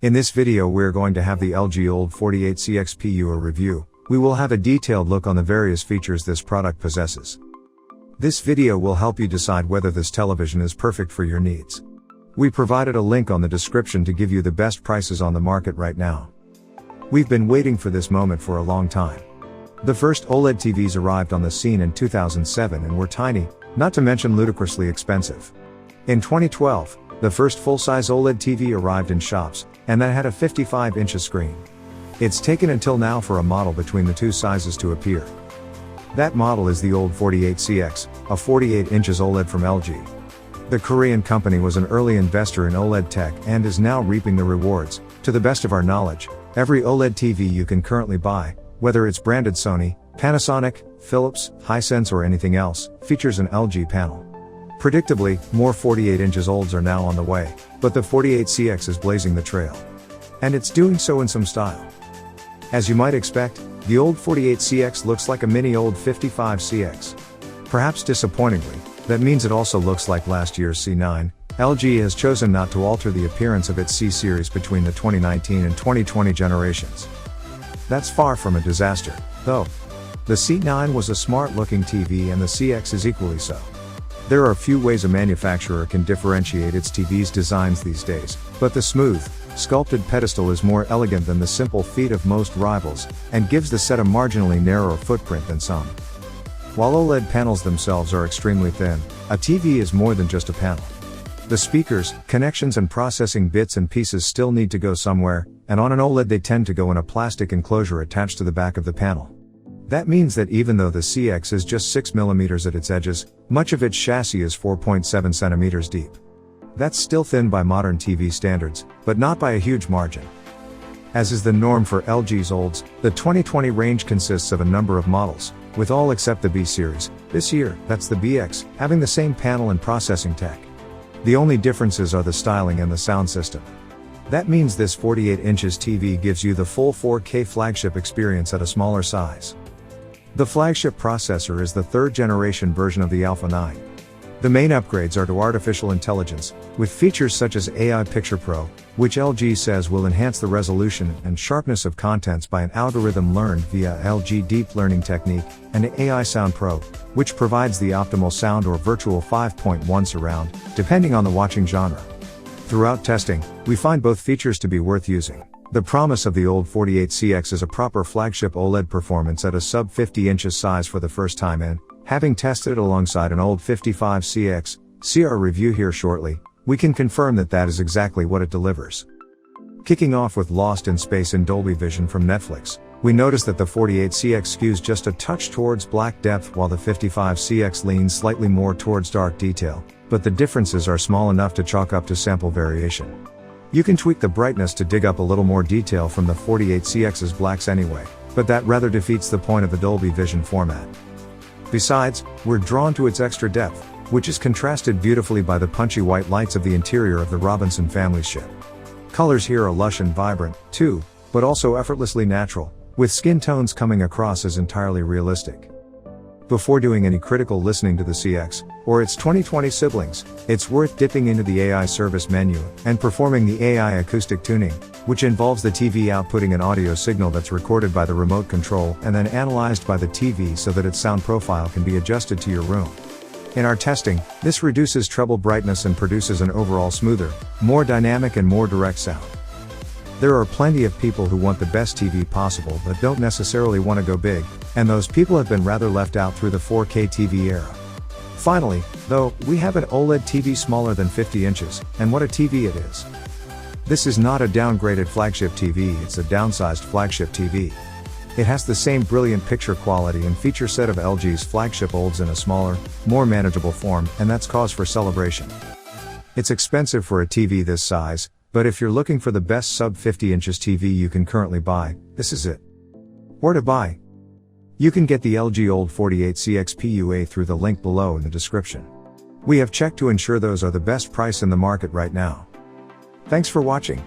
In this video we're going to have the LG OLED48CXPUA review. We will have a detailed look on the various features this product possesses. This video will help you decide whether this television is perfect for your needs. We provided a link on the description to give you the best prices on the market right now. We've been waiting for this moment for a long time. The first OLED TVs arrived on the scene in 2007 and were tiny, not to mention ludicrously expensive. In 2012, the first full-size OLED TV arrived in shops, and that had a 55-inch screen. It's taken until now for a model between the two sizes to appear. That model is the OLED48CX, a 48 inches OLED from LG. The Korean company was an early investor in OLED tech and is now reaping the rewards. To the best of our knowledge, every OLED TV you can currently buy, whether it's branded Sony, Panasonic, Philips, Hisense or anything else, features an LG panel. Predictably, more 48 inches OLEDs are now on the way, but the 48CX is blazing the trail. And it's doing so in some style. As you might expect, the OLED48CX looks like a mini OLED55CX. Perhaps disappointingly, that means it also looks like last year's C9. LG has chosen not to alter the appearance of its C series between the 2019 and 2020 generations. That's far from a disaster, though. The C9 was a smart-looking TV and the CX is equally so. There are few ways a manufacturer can differentiate its TV's designs these days, but the smooth, sculpted pedestal is more elegant than the simple feet of most rivals, and gives the set a marginally narrower footprint than some. While OLED panels themselves are extremely thin, a TV is more than just a panel. The speakers, connections and processing bits and pieces still need to go somewhere, and on an OLED they tend to go in a plastic enclosure attached to the back of the panel. That means that even though the CX is just 6mm at its edges, much of its chassis is 4.7cm deep. That's still thin by modern TV standards, but not by a huge margin. As is the norm for LG's OLEDs, the 2020 range consists of a number of models, with all except the B series. This year, that's the BX, having the same panel and processing tech. The only differences are the styling and the sound system. That means this 48 inches TV gives you the full 4K flagship experience at a smaller size. The flagship processor is the third-generation version of the Alpha 9. The main upgrades are to artificial intelligence, with features such as AI Picture Pro, which LG says will enhance the resolution and sharpness of contents by an algorithm learned via LG Deep Learning technique, and AI Sound Pro, which provides the optimal sound or virtual 5.1 surround, depending on the watching genre. Throughout testing, we find both features to be worth using. The promise of the OLED48CX is a proper flagship OLED performance at a sub 50 inches size for the first time and, having tested it alongside an OLED55CX, see our review here shortly, we can confirm that that is exactly what it delivers. Kicking off with Lost in Space in Dolby Vision from Netflix, we notice that the 48CX skews just a touch towards black depth while the 55CX leans slightly more towards dark detail, but the differences are small enough to chalk up to sample variation. You can tweak the brightness to dig up a little more detail from the 48CX's blacks anyway, but that rather defeats the point of the Dolby Vision format. Besides, we're drawn to its extra depth, which is contrasted beautifully by the punchy white lights of the interior of the Robinson family ship. Colors here are lush and vibrant, too, but also effortlessly natural, with skin tones coming across as entirely realistic. Before doing any critical listening to the CX, or its 2020 siblings, it's worth dipping into the AI service menu, and performing the AI acoustic tuning, which involves the TV outputting an audio signal that's recorded by the remote control and then analyzed by the TV so that its sound profile can be adjusted to your room. In our testing, this reduces treble brightness and produces an overall smoother, more dynamic and more direct sound. There are plenty of people who want the best TV possible but don't necessarily want to go big, and those people have been rather left out through the 4K TV era. Finally, though, we have an OLED TV smaller than 50 inches, and what a TV it is. This is not a downgraded flagship TV, it's a downsized flagship TV. It has the same brilliant picture quality and feature set of LG's flagship OLEDs in a smaller, more manageable form, and that's cause for celebration. It's expensive for a TV this size, but if you're looking for the best sub 50 inches TV you can currently buy, this is it. Where to buy? You can get the LG OLED48CXPUA through the link below in the description. We have checked to ensure those are the best price in the market right now. Thanks for watching.